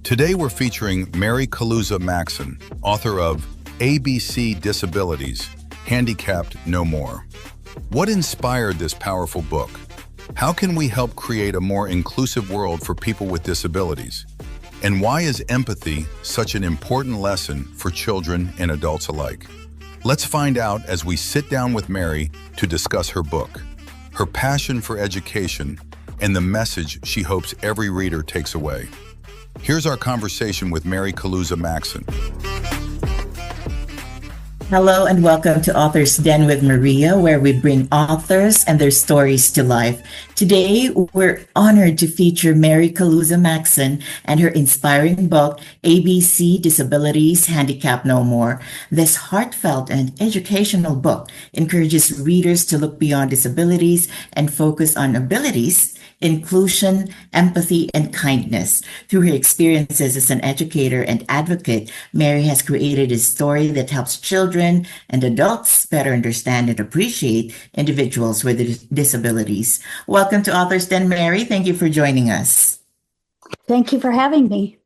Today we're featuring Mary Kaluza-Maxson, author of ABC Disabilities, Handicapped No More. What inspired this powerful book? How can we help create a more inclusive world for people with disabilities? And why is empathy such an important lesson for children and adults alike? Let's find out as we sit down with Mary to discuss her book, her passion for education, and the message she hopes every reader takes away. Here's our conversation with Mary Kaluza-Maxson. Hello and welcome to Author's Den with Maria, where we bring authors and their stories to life. Today, we're honored to feature Mary Kaluza-Maxson and her inspiring book, ABC Disabilities, Handicapped No More. This heartfelt and educational book encourages readers to look beyond disabilities and focus on abilities, inclusion, empathy, and kindness. Through her experiences as an educator and advocate, Mary has created a story that helps children and adults better understand and appreciate individuals with disabilities. Welcome to Authors Den, Mary. Thank you for joining us. Thank you for having me.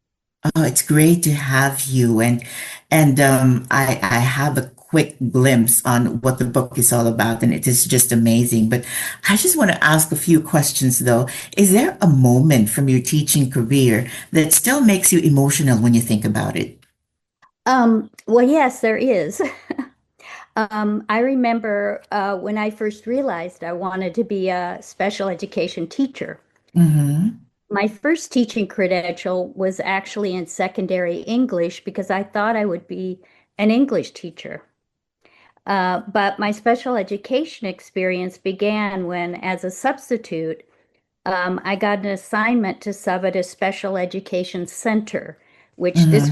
Oh, it's great to have you. I have a quick glimpse on what the book is all about, and it is just amazing. But I just want to ask a few questions, though. Is there a moment from your teaching career that still makes you emotional when you think about it? Well, yes, there is. I remember when I first realized I wanted to be a special education teacher. Mm-hmm. My first teaching credential was actually in secondary English because I thought I would be an English teacher. But my special education experience began when, as a substitute, I got an assignment to sub at a special education center, which this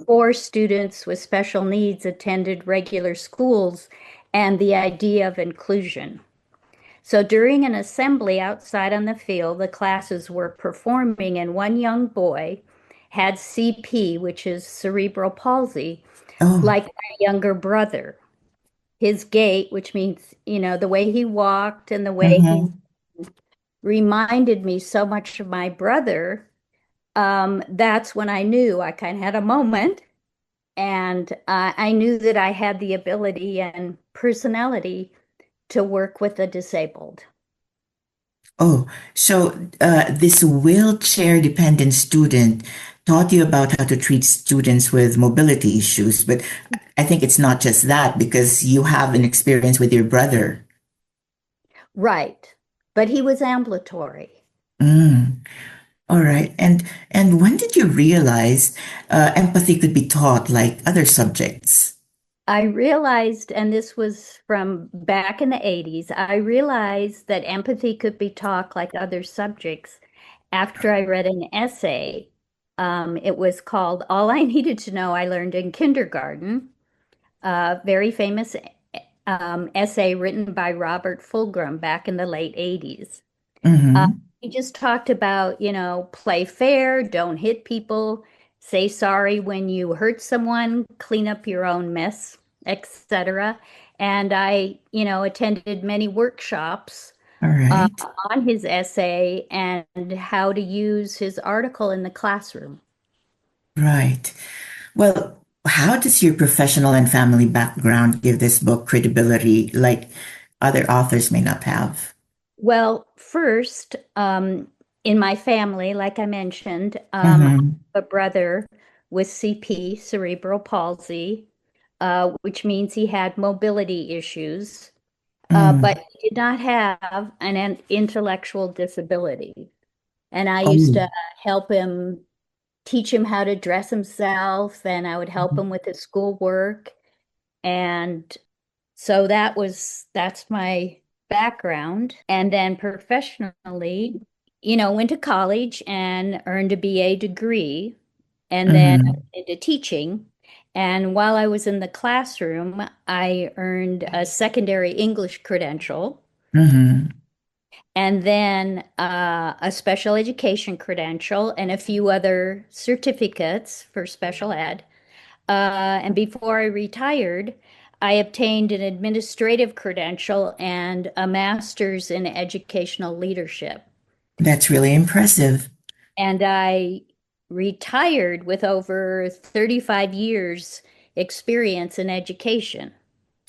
for students with special needs attended regular schools and the idea of inclusion. So during an assembly outside on the field, the classes were performing, and one young boy had CP, which is cerebral palsy, like my younger brother. His gait, which means, the way he walked and the way he reminded me so much of my brother. That's when I knew I kind of had a moment, and I knew that I had the ability and personality to work with the disabled. Oh, so this wheelchair-dependent student taught you about how to treat students with mobility issues, but I think it's not just that because you have an experience with your brother. Right, but he was ambulatory. All right. And when did you realize empathy could be taught like other subjects? I realized, and this was from back in the 80s, I realized that empathy could be taught like other subjects after I read an essay. It was called All I Needed to Know I Learned in Kindergarten, a very famous essay written by Robert Fulghum back in the late 80s. He just talked about, play fair, don't hit people, say sorry when you hurt someone, clean up your own mess, etc. And I, attended many workshops All right. on his essay and how to use his article in the classroom. Right. Well, how does your professional and family background give this book credibility like other authors may not have? Well, first, in my family, like I mentioned, I have a brother with CP, cerebral palsy, which means he had mobility issues, but he did not have an intellectual disability. And I used to help him, teach him how to dress himself, and I would help him with his schoolwork. And so that's my background. And then professionally, went to college and earned a BA degree and then into teaching. And while I was in the classroom, I earned a secondary English credential and then a special education credential and a few other certificates for special ed. And before I retired, I obtained an administrative credential and a master's in educational leadership. That's really impressive. And I retired with over 35 years experience in education,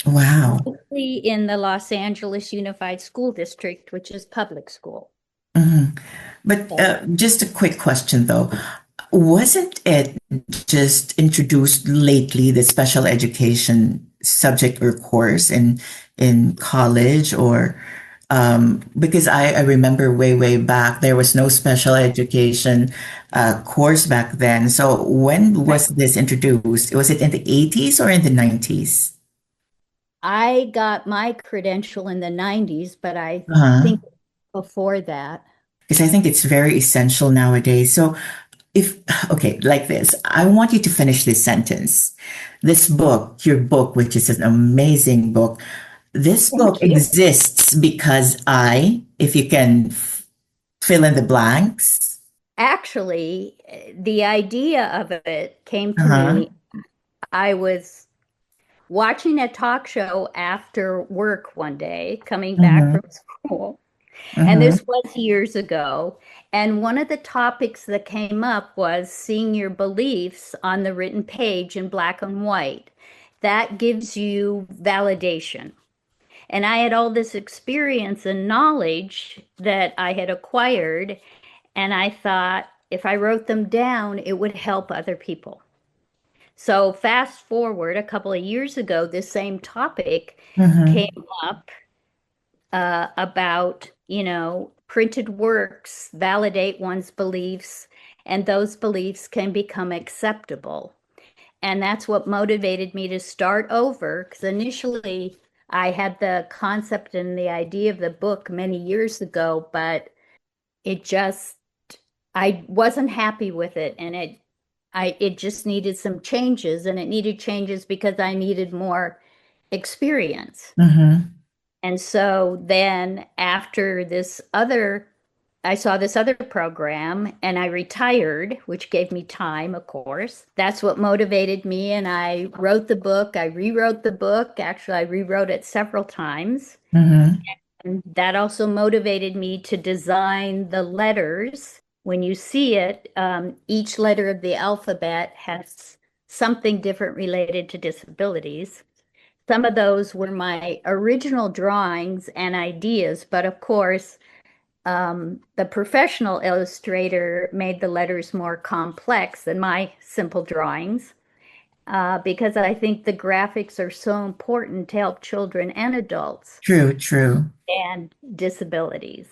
Wow. mostly in the Los Angeles Unified School District, which is public school. Mhm. But So just a quick question though. Wasn't it just introduced lately, the special education subject or course in college or because I remember way back there was no special education course back then. So when right. was this introduced? Was it in the 80s or in the 90s? I got my credential in the 90s, but I Uh-huh. think before that. Because I think it's very essential nowadays. So if, okay, like this, I want you to finish this sentence. This book, your book, which is an amazing book, this book Thank you. exists because if you can fill in the blanks. Actually, the idea of it came to Uh-huh. me. I was watching a talk show after work one day, coming back Mm-hmm. from school, and Mm-hmm. this was years ago. And one of the topics that came up was seeing your beliefs on the written page in black and white. That gives you validation. And I had all this experience and knowledge that I had acquired, and I thought if I wrote them down, it would help other people. So fast forward a couple of years ago, this same topic Mm-hmm. came up about, printed works validate one's beliefs, and those beliefs can become acceptable. And that's what motivated me to start over, because initially I had the concept and the idea of the book many years ago, but it just, I wasn't happy with it, and it just needed some changes, and it needed changes because I needed more experience. Mm-hmm. And so then after I saw this other program and I retired, which gave me time, of course. That's what motivated me. And I wrote the book. I rewrote the book. Actually, I rewrote it several times. Mm-hmm. And that also motivated me to design the letters. When you see it, each letter of the alphabet has something different related to disabilities. Some of those were my original drawings and ideas, but of course, the professional illustrator made the letters more complex than my simple drawings because I think the graphics are so important to help children and adults True, true. and disabilities.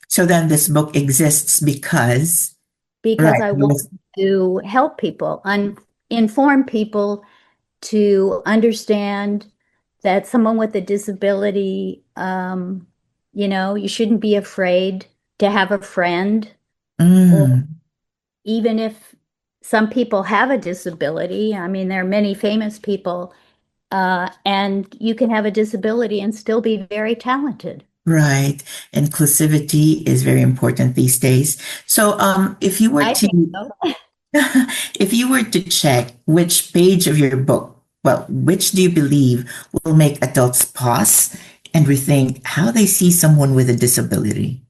So then this book exists because, Because right, I you want was, to help people, inform people to understand that someone with a disability, you shouldn't be afraid to have a friend, or mm, even if some people have a disability. I mean, there are many famous people, and you can have a disability and still be very talented. right. Inclusivity is very important these days. So if you were I think to so. if you were to check which page of your book, well, which do you believe will make adults pause and rethink how they see someone with a disability?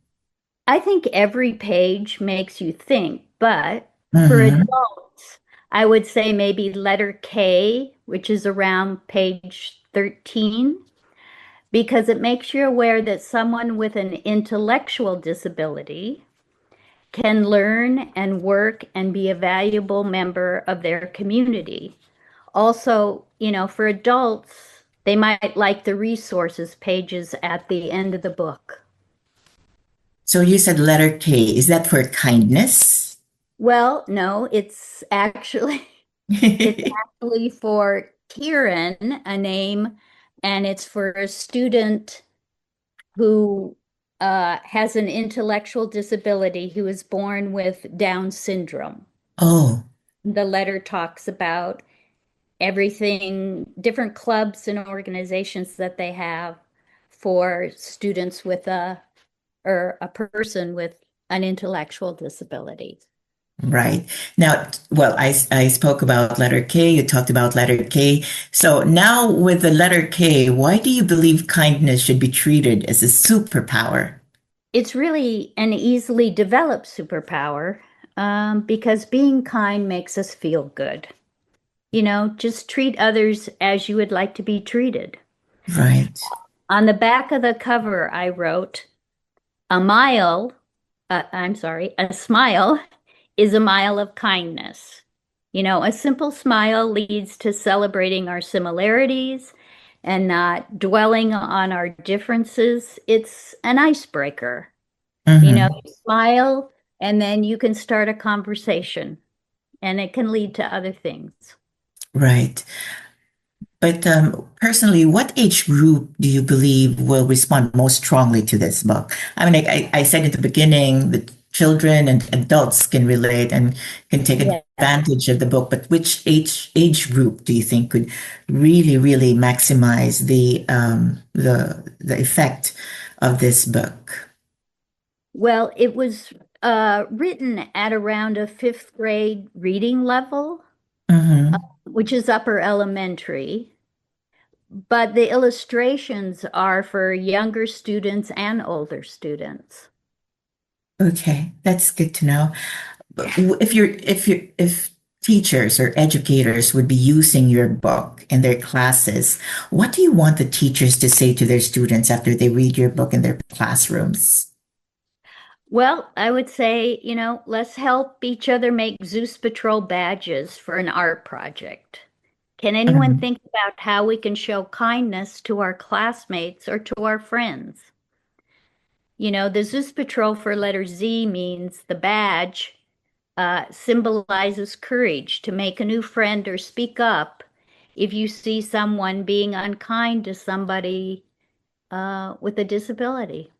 I think every page makes you think, but for Mm-hmm. adults, I would say maybe letter K, which is around page 13, because it makes you aware that someone with an intellectual disability can learn and work and be a valuable member of their community. Also, for adults, they might like the resources pages at the end of the book. So you said letter K. Is that for kindness? Well, no, it's actually for Kieran, a name, and it's for a student who has an intellectual disability who is born with Down syndrome. Oh, The letter talks about everything, different clubs and organizations that they have for students with or a person with an intellectual disability. Right. Now, well, I spoke about letter K, you talked about letter K. So now with the letter K, why do you believe kindness should be treated as a superpower? It's really an easily developed superpower because being kind makes us feel good. Just treat others as you would like to be treated. Right. On the back of the cover, I wrote, a mile, a smile is a mile of kindness. A simple smile leads to celebrating our similarities and not dwelling on our differences. It's an icebreaker. Hmm. You smile and then you can start a conversation and it can lead to other things. Right. But personally, what age group do you believe will respond most strongly to this book? I mean, I said at the beginning that children and adults can relate and can take Yeah. advantage of the book, but which age group do you think could really maximize the effect of this book? Well, it was written at around a fifth grade reading level, Hmm. which is upper elementary. But the illustrations are for younger students and older students. Okay, that's good to know. If teachers or educators would be using your book in their classes, what do you want the teachers to say to their students after they read your book in their classrooms? Well, I would say, let's help each other make Zeus Patrol badges for an art project. Can anyone Mhm. think about how we can show kindness to our classmates or to our friends? The Zeus Patrol for letter Z means the badge symbolizes courage to make a new friend or speak up if you see someone being unkind to somebody with a disability.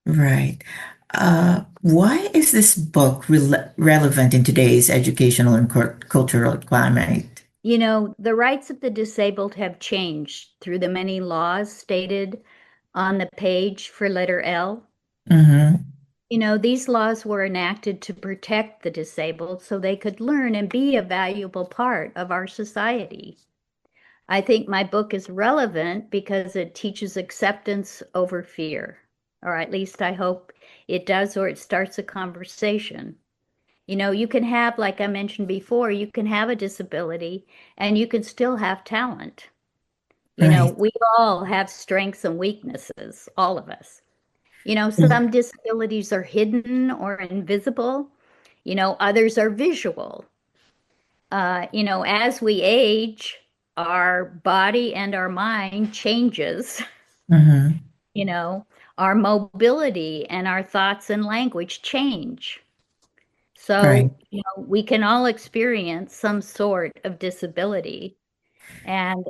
Right. Why is this book relevant in today's educational and cultural climate? The rights of the disabled have changed through the many laws stated on the page for letter L. Hmm. These laws were enacted to protect the disabled so they could learn and be a valuable part of our society. I think my book is relevant because it teaches acceptance over fear, or at least I hope it does, or it starts a conversation. You can have, like I mentioned before, you can have a disability and you can still have talent. Right. We all have strengths and weaknesses, all of us. Mm-hmm. Some disabilities are hidden or invisible, others are visual. As we age, our body and our mind changes, Mm-hmm. you know, our mobility and our thoughts and language change. Right. So, we can all experience some sort of disability. And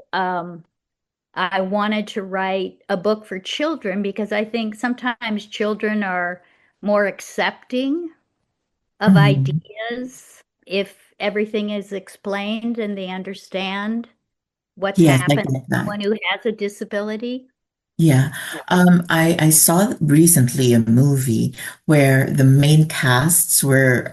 I wanted to write a book for children because I think sometimes children are more accepting of Mm-hmm. ideas if everything is explained and they understand what's Yes, I happened to get that. someone who has a disability. Yeah. I saw recently a movie where the main casts were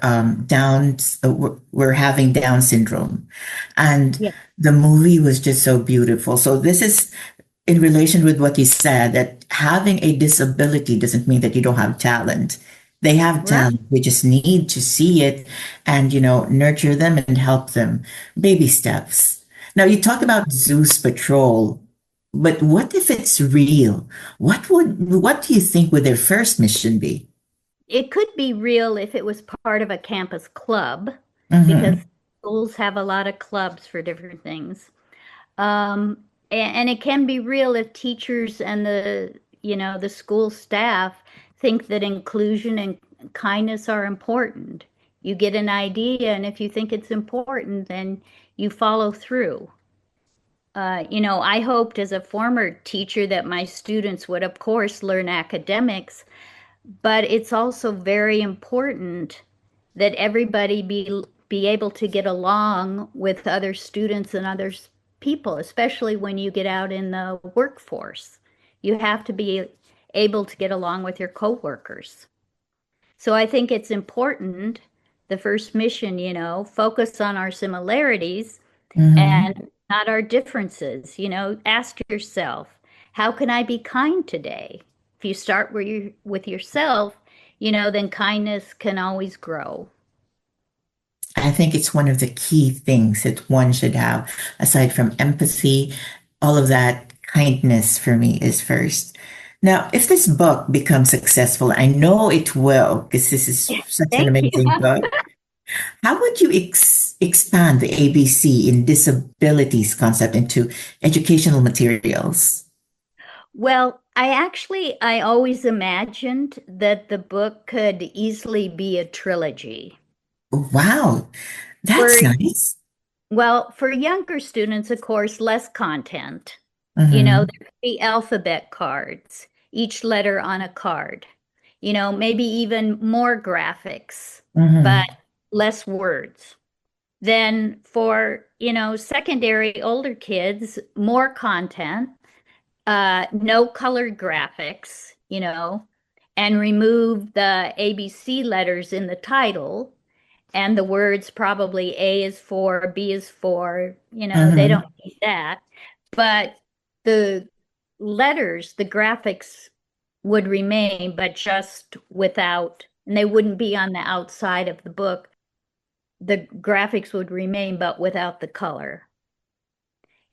were having Down syndrome, and Yeah, the movie was just so beautiful. So this is in relation with what you said, that having a disability doesn't mean that you don't have talent. They have right. talent. We just need to see it and, nurture them and help them. Baby steps. Now, you talk about Zeus Patrol, but what if it's real? What do you think would their first mission be? It could be real if it was part of a campus club, because Hmm. schools have a lot of clubs for different things. And it can be real if teachers and the school staff think that inclusion and kindness are important. You get an idea, and if you think it's important, then you follow through. I hoped as a former teacher that my students would, of course, learn academics, but it's also very important that everybody be able to get along with other students and other people, especially when you get out in the workforce. You have to be able to get along with your coworkers. So I think it's important the first mission, focus on our similarities Hmm. and not our differences. Ask yourself, how can I be kind today? If you start with yourself, then kindness can always grow. I think it's one of the key things that one should have, aside from empathy, all of that kindness for me is first. Now, if this book becomes successful, I know it will because this is such an Thank you. amazing book. How would you expand the ABC in disabilities concept into educational materials? Well, I always imagined that the book could easily be a trilogy. Wow, For, that's nice. well, for younger students, of course, less content. Hmm. There could be alphabet cards, each letter on a card. Maybe even more graphics, but Hmm. less words. Then for, secondary older kids, more content, no colored graphics, and remove the ABC letters in the title and the words probably A is for, B is for, they don't Hmm. need that. But the letters, the graphics would remain, but just without, and they wouldn't be on the outside of the book. The graphics would remain, but without the color.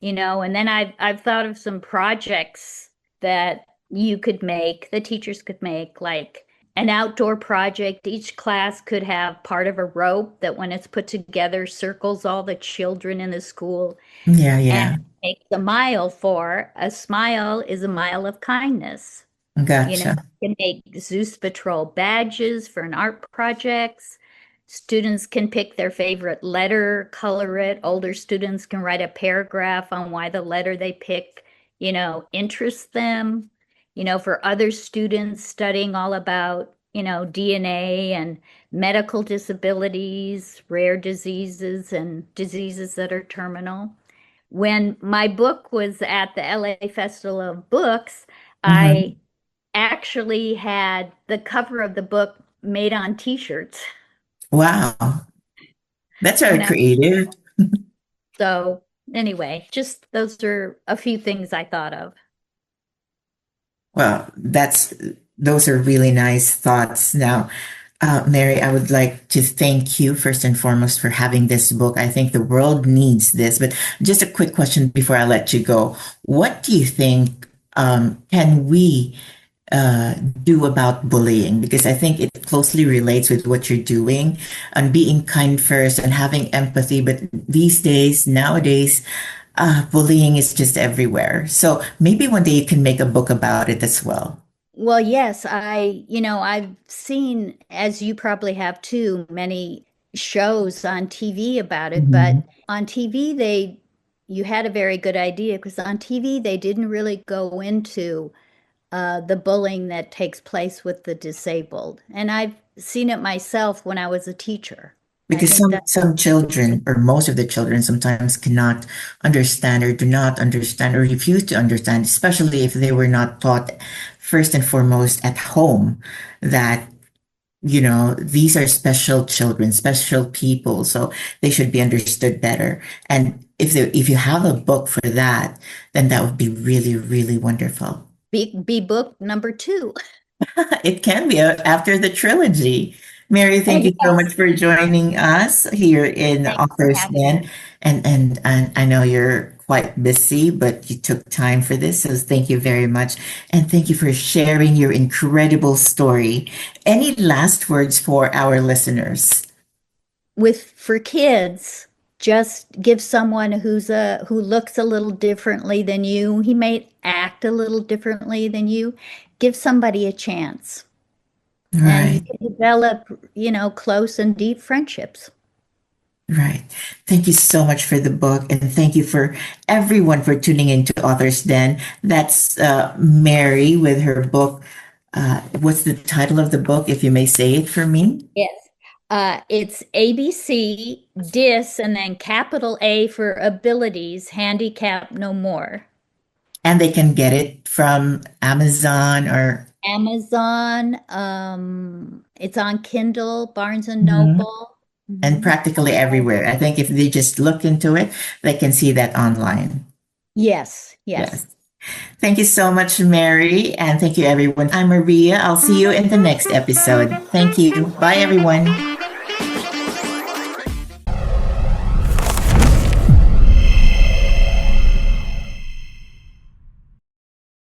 And then I've thought of some projects that the teachers could make, like an outdoor project. Each class could have part of a rope that when it's put together circles all the children in the school Yeah, and yeah. makes a smile is a mile of kindness. Gotcha. You can make Zeus Patrol badges for an art projects. Students can pick their favorite letter, color it. Older students can write a paragraph on why the letter they pick, interests them. For other students studying all about, DNA and medical disabilities, rare diseases, and diseases that are terminal. When my book was at the LA Festival of Books, I Hmm. actually had the cover of the book made on t-shirts Wow, that's very when I creative. so anyway, just those are a few things I thought of. Well, those are really nice thoughts. Now, Mary, I would like to thank you first and foremost for having this book. I think the world needs this. But just a quick question before I let you go. What do you think can we do about bullying? Because I think it closely relates with what you're doing and being kind first and having empathy. But these days, nowadays, bullying is just everywhere. So maybe one day you can make a book about it as well. Well, yes, I've seen, as you probably have too, many shows on TV about it, Mhm. but on TV you had a very good idea because on TV they didn't really go into the bullying that takes place with the disabled. And I've seen it myself when I was a teacher. I Because think that, some children, or most of the children, sometimes cannot understand or do not understand or refuse to understand, especially if they were not taught first and foremost at home that these are special children, special people, so they should be understood better. And if you have a book for that, then that would be really, really wonderful. be book number two. It can be after the trilogy. Mary, thank you so much Yes, for joining us here in thanks for Author's having me. Den. And I know you're quite busy, but you took time for this. So thank you very much. And thank you for sharing your incredible story. Any last words for our listeners? For kids, just give someone who looks a little differently than you, he may act a little differently than you, give somebody a chance. And you Right. can develop, close and deep friendships. Right. Thank you so much for the book. And thank you for everyone for tuning into Author's Den. That's Mary with her book. What's the title of the book, if you may say it for me? Yes. It's ABC, DIS, and then capital A for abilities, Handicapped No More. And they can get it from Amazon or. Amazon, it's on Kindle, Barnes and Mhm. Noble. and practically everywhere. I think if they just look into it, they can see that online. Yes. Yes. Thank you so much, Mary. And thank you, everyone. I'm Maria. I'll see you in the next episode. Thank you. Bye, everyone.